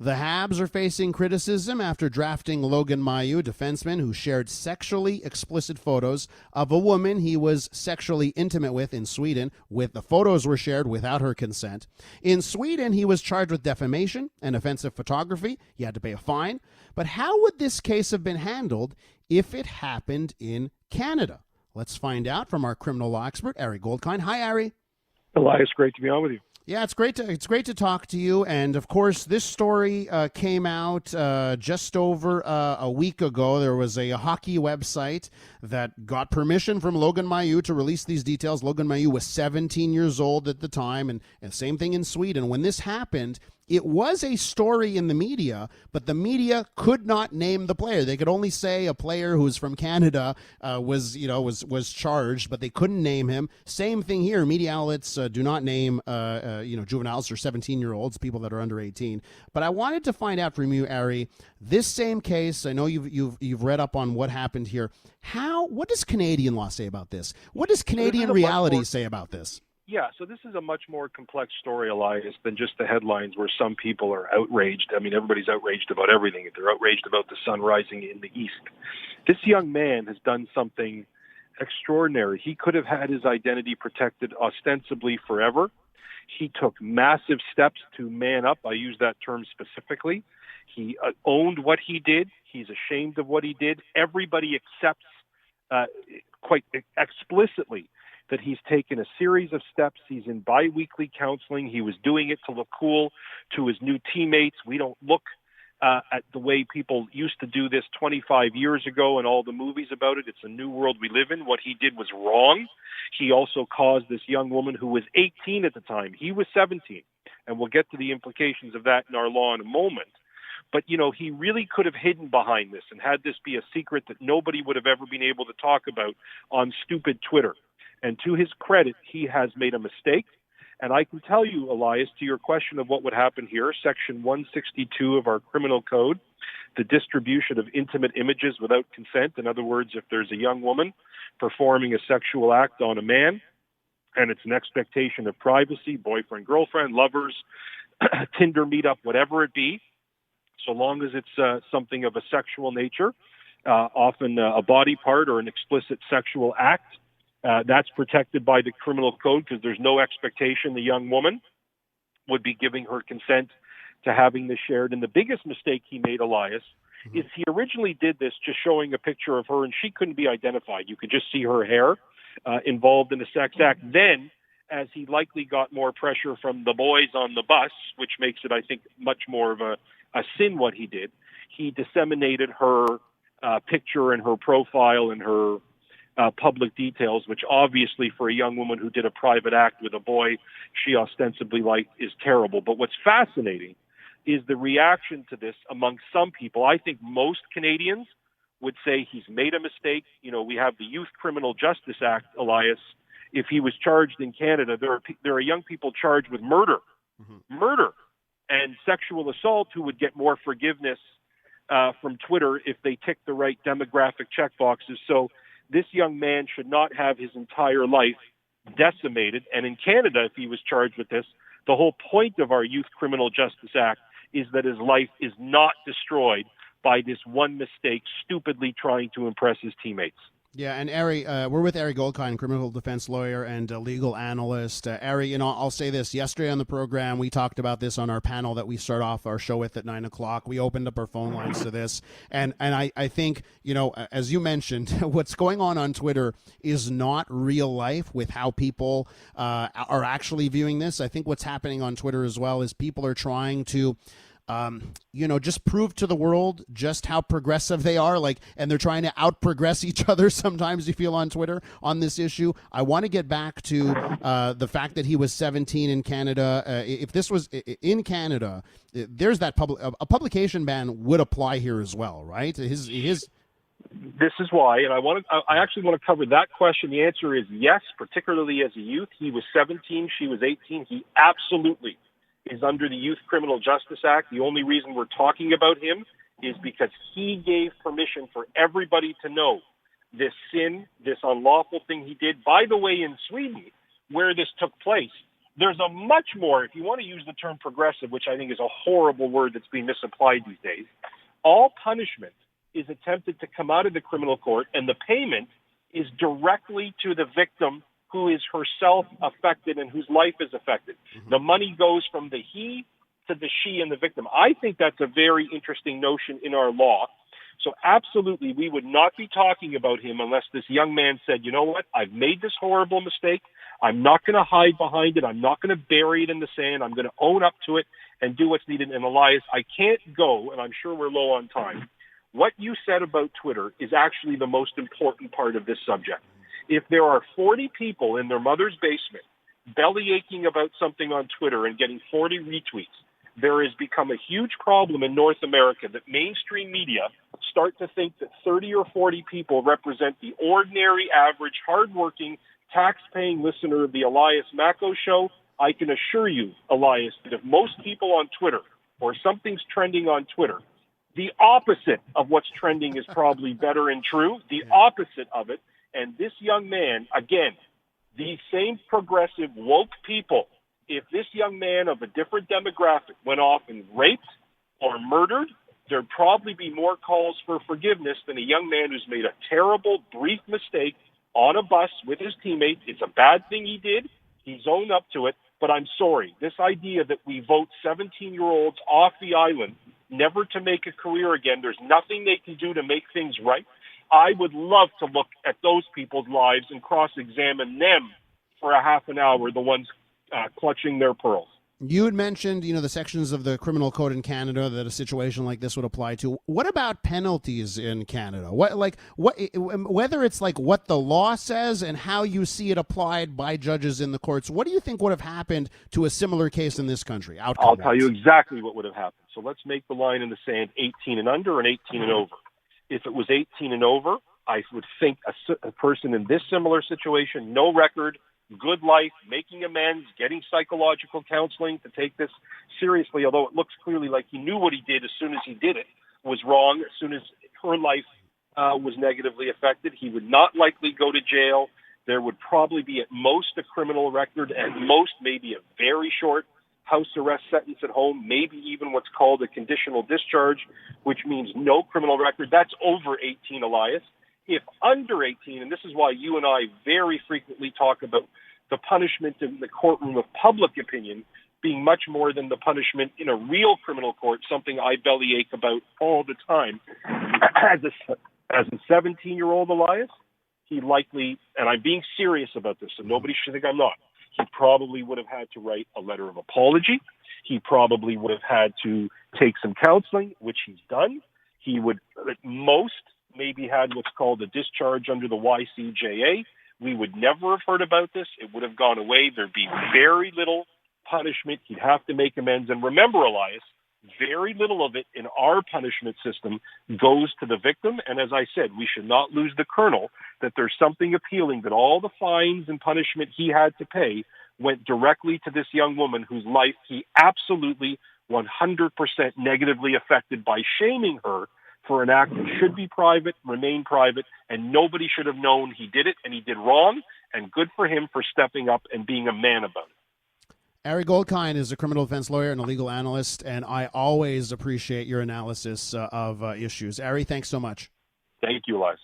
The Habs are facing criticism after drafting Logan Mailloux, defenseman who shared sexually explicit photos of a woman he was sexually intimate with in Sweden. The photos were shared without her consent. In Sweden, he was charged with defamation and offensive photography. He had to pay a fine. But how would this case have been handled if it happened in Canada? Let's find out from our criminal law expert, Ari Goldkind. Hi, Ari. Elias, great to be on with you. Yeah, it's great to talk to you. And of course, this story came out just over a week ago. There was a hockey website that got permission from Logan Mailloux to release these details. Logan Mailloux was 17 years old at the time, and same thing in Sweden. When this happened, it was a story in the media, but the media could not name the player. They could only say a player who was from Canada was charged, but they couldn't name him. Same thing here. Media outlets do not name juveniles or 17-year-olds, people that are under 18. But I wanted to find out from you, Ari, this same case. I know you've read up on what happened here. What does Canadian law say about this? What does Canadian reality say about this? Yeah, so this is a much more complex story, Elias, than just the headlines where some people are outraged. I mean, everybody's outraged about everything. They're outraged about the sun rising in the east. This young man has done something extraordinary. He could have had his identity protected ostensibly forever. He took massive steps to man up. I use that term specifically. He owned what he did. He's ashamed of what he did. Everybody accepts quite explicitly that he's taken a series of steps. He's in biweekly counseling. He was doing it to look cool to his new teammates. We don't look at the way people used to do this 25 years ago and all the movies about it. It's a new world we live in. What he did was wrong. He also caused this young woman who was 18 at the time. He was 17. And we'll get to the implications of that in our law in a moment. But, he really could have hidden behind this and had this be a secret that nobody would have ever been able to talk about on stupid Twitter. And to his credit, he has made a mistake. And I can tell you, Elias, to your question of what would happen here, Section 162 of our criminal code, the distribution of intimate images without consent. In other words, if there's a young woman performing a sexual act on a man, and it's an expectation of privacy, boyfriend, girlfriend, lovers, Tinder meetup, whatever it be, so long as it's something of a sexual nature, often a body part or an explicit sexual act, that's protected by the criminal code because there's no expectation the young woman would be giving her consent to having this shared. And the biggest mistake he made, Elias, is he originally did this just showing a picture of her and she couldn't be identified. You could just see her hair involved in a sex act. Then, as he likely got more pressure from the boys on the bus, which makes it, I think, much more of a sin what he did, he disseminated her picture and her profile and her public details, which obviously for a young woman who did a private act with a boy she ostensibly liked is terrible. But what's fascinating is the reaction to this among some people. I think most Canadians would say he's made a mistake. We have the Youth Criminal Justice Act, Elias. If he was charged in Canada, there are young people charged with murder and sexual assault who would get more forgiveness from Twitter if they tick the right demographic checkboxes. So this young man should not have his entire life decimated. And in Canada, if he was charged with this, the whole point of our Youth Criminal Justice Act is that his life is not destroyed by this one mistake, stupidly trying to impress his teammates. Yeah, and Ari, we're with Ari Goldkind, criminal defense lawyer and legal analyst. Ari, I'll say this. Yesterday on the program, we talked about this on our panel that we start off our show with at 9 o'clock. We opened up our phone lines to this. And I think, as you mentioned, what's going on Twitter is not real life with how people are actually viewing this. I think what's happening on Twitter as well is people are trying to just prove to the world just how progressive they are, and they're trying to out-progress each other sometimes, you feel, on Twitter on this issue. I want to get back to the fact that he was 17 in Canada. If this was in Canada, there's that a publication ban would apply here as well, right? This is why, and I actually want to cover that question. The answer is yes, particularly as a youth. He was 17, she was 18. He absolutely is under the Youth Criminal Justice Act. The only reason we're talking about him is because he gave permission for everybody to know this sin, this unlawful thing he did. By the way, in Sweden, where this took place, There's a much more, if you want to use the term progressive, which I think is a horrible word that's being misapplied these days, all punishment is attempted to come out of the criminal court, and the payment is directly to the victim who is herself affected and whose life is affected. The money goes from the he to the she and the victim. I think that's a very interesting notion in our law. So absolutely, we would not be talking about him unless this young man said, you know what, I've made this horrible mistake. I'm not going to hide behind it. I'm not going to bury it in the sand. I'm going to own up to it and do what's needed. And Elias, I can't go, and I'm sure we're low on time. What you said about Twitter is actually the most important part of this subject. If there are 40 people in their mother's basement belly aching about something on Twitter and getting 40 retweets, there has become a huge problem in North America that mainstream media start to think that 30 or 40 people represent the ordinary, average, hardworking, tax-paying listener of the Elias Macco Show. I can assure you, Elias, that if most people on Twitter or something's trending on Twitter, the opposite of what's trending is probably better and true, the opposite of it. And this young man, again, these same progressive woke people, if this young man of a different demographic went off and raped or murdered, there'd probably be more calls for forgiveness than a young man who's made a terrible, brief mistake on a bus with his teammates. It's a bad thing he did. He's owned up to it. But I'm sorry, this idea that we vote 17-year-olds off the island, never to make a career again, there's nothing they can do to make things right. I would love to look at those people's lives and cross-examine them for a half an hour, the ones clutching their pearls. You had mentioned, the sections of the criminal code in Canada that a situation like this would apply to. What about penalties in Canada? Whether it's like what the law says and how you see it applied by judges in the courts, what do you think would have happened to a similar case in this country? I'll tell you exactly what would have happened. So let's make the line in the sand 18 and under and 18 and over. If it was 18 and over, I would think a person in this similar situation, no record, good life, making amends, getting psychological counseling to take this seriously, although it looks clearly like he knew what he did as soon as he did it was wrong, as soon as her life was negatively affected. He would not likely go to jail. There would probably be at most a criminal record, at most maybe a very short house arrest sentence at home, maybe even what's called a conditional discharge, which means no criminal record. That's over 18, Elias. If under 18, and this is why you and I very frequently talk about the punishment in the courtroom of public opinion being much more than the punishment in a real criminal court, something I bellyache about all the time. As a 17-year-old Elias, he likely, and I'm being serious about this, so nobody should think I'm not, he probably would have had to write a letter of apology. He probably would have had to take some counseling, which he's done. He would, at most, maybe had what's called a discharge under the YCJA. We would never have heard about this. It would have gone away. There'd be very little punishment. He'd have to make amends. And remember, Elias, very little of it in our punishment system goes to the victim. And as I said, we should not lose the kernel that there's something appealing that all the fines and punishment he had to pay went directly to this young woman whose life he absolutely 100% negatively affected by shaming her for an act that should be private, remain private, and nobody should have known he did it, and he did wrong, and good for him for stepping up and being a man about it. Ari Goldkind is a criminal defense lawyer and a legal analyst, and I always appreciate your analysis of issues. Ari, thanks so much. Thank you, Elias.